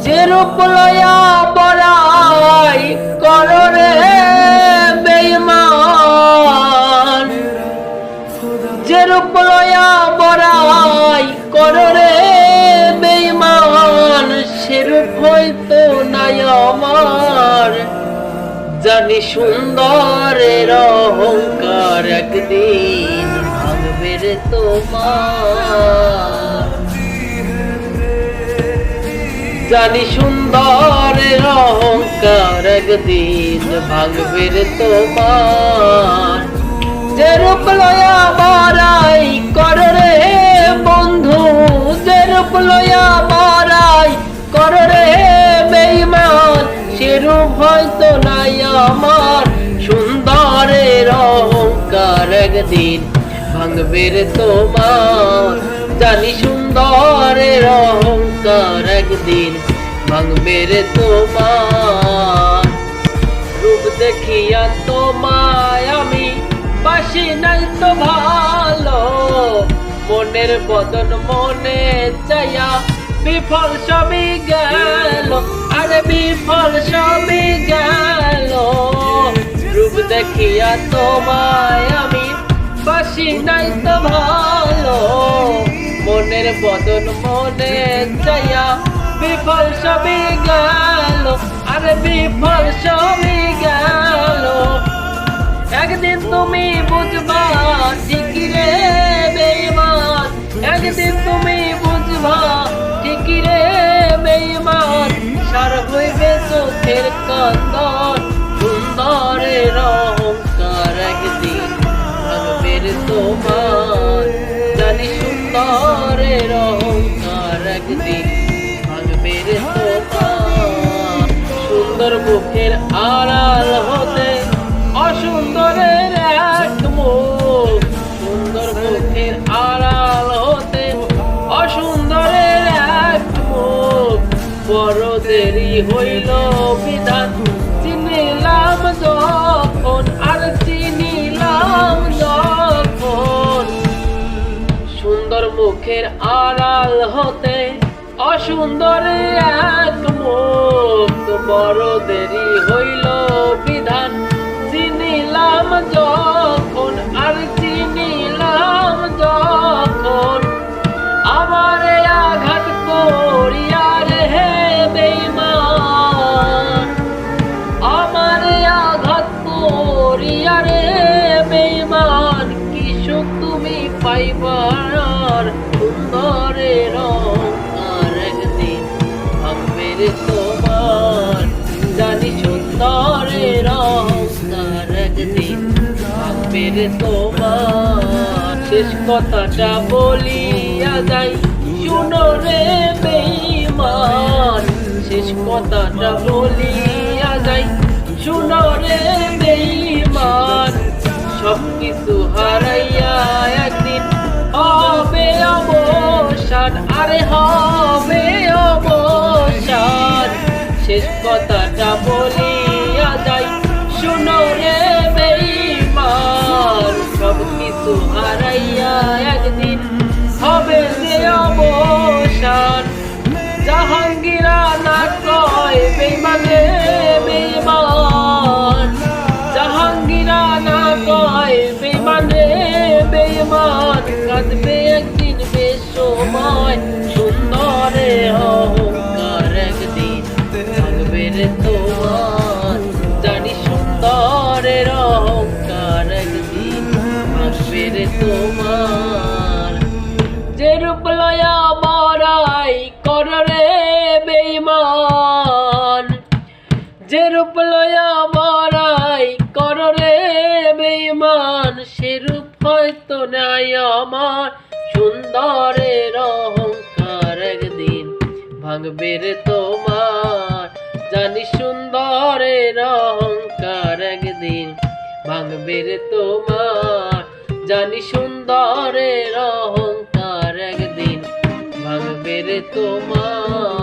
যে রূপ লয়া বড়াই করো রে বেঈমান, যে রূপ লয়া বড়াই করো রে বেঈমান, সে রূপ হয়তো নাই আমার। জানি সুন্দরের অহংকার একদিন ভাঙবে রে তোমার। জানি সুন্দরের অহংকার একদিন ভাঙবে রে তোমার। যে রূপ লয়া বড়াই করো রে বন্ধু, যে রূপ লয়া বড়াই করো রে বেঈমান, সে রূপ হয়তো নাই আমার। সুন্দরের অহংকার একদিন ভাঙবে রে তোমার। জানি সুন্দরের অহংকার একদিন ভাঙবে রে তোমার। রূপ দেখিয়া তোমায় আমি বাসি নাই তো ভালো, মনের বদন মনে চাইয়া বিফল সবই গেল, আরে বিফল সবই গেল। রূপ দেখিয়া তোমায় আমি বাসি নাই তো ভালো, মনের বদন মনে চাইয়া বিফল সবই গেল, আরে বিফল সবই গেল। একদিন তুমি বুঝবা ঠিকই রে বেঈমান, একদিন তুমি বুঝবা ঠিকই রে বেঈমান। সার হইবে চোখের কান্দন, সুন্দরের অহংকার একদিন ভাঙবে রে তোমার। জানি সুন্দরের অহংকার একদিন ভাঙবে রে তোমার। সুন্দর মুখের আড়াল হতে অসুন্দরের এক মুখ, সুন্দর মুখের আড়াল হতে অসুন্দরের এক মুখ। বড় দেরি হইল বিধান চিনিলাম যখন, আর চিনিলাম যখন। সুন্দর মুখের আড়াল হতে অসুন্দরের এক মুখ, বড় দেরি হইল বিধান চিনিলাম যখন, আর চিনিলাম যখন। আমারে আঘাত করিয়া রে বেঈমান, আমারে আঘাত করিয়া রে বেঈমান। কি সুখ তুমি পাইবার, সুন্দরের অহংকার একদিন ভাঙবে রে তোমার। জানি সুন্দরের অহংকার একদিন ভাঙবে রে তোমার। শেষ কথাটা বলিয়া যাই শুনো রে বেঈমান, শেষ কথাটা বলিয়া যাই শুনো রে বেঈমান। সবকিছু হারাইয়া একদিন হবে অবসান, আরে হবে অবসান। শেষ কথাটা বলিয়া যাই শুনো রে বেঈমান। সবকিছু হারাইয়া একদিন হবে যে অবসান। জাহাঙ্গীরা না কয় বেঈমানে বেঈমান, জাহাঙ্গীরা না কয় বেঈমানে বেঈমান। কাঁদবে একদিন বেসময়, সুন্দরের অহংকার একদিন ভাঙবে রে তোমার। জানি সুন্দরের অহংকার একদিন ভাঙবে রে তোমার। যে রূপ লয়া বড়াই করো রে বেঈমান, যে রূপ লয়া বড়াই করো রে বেঈমান। সে রূপ হয়তো নাই আমার। সুন্দরের অহংকার একদিন ভাঙবে রে তোমার। জানি সুন্দরের অহংকার একদিন ভাঙবে রে তোমার। জানি সুন্দরের অহংকার একদিন ভাঙবে রে তোমার।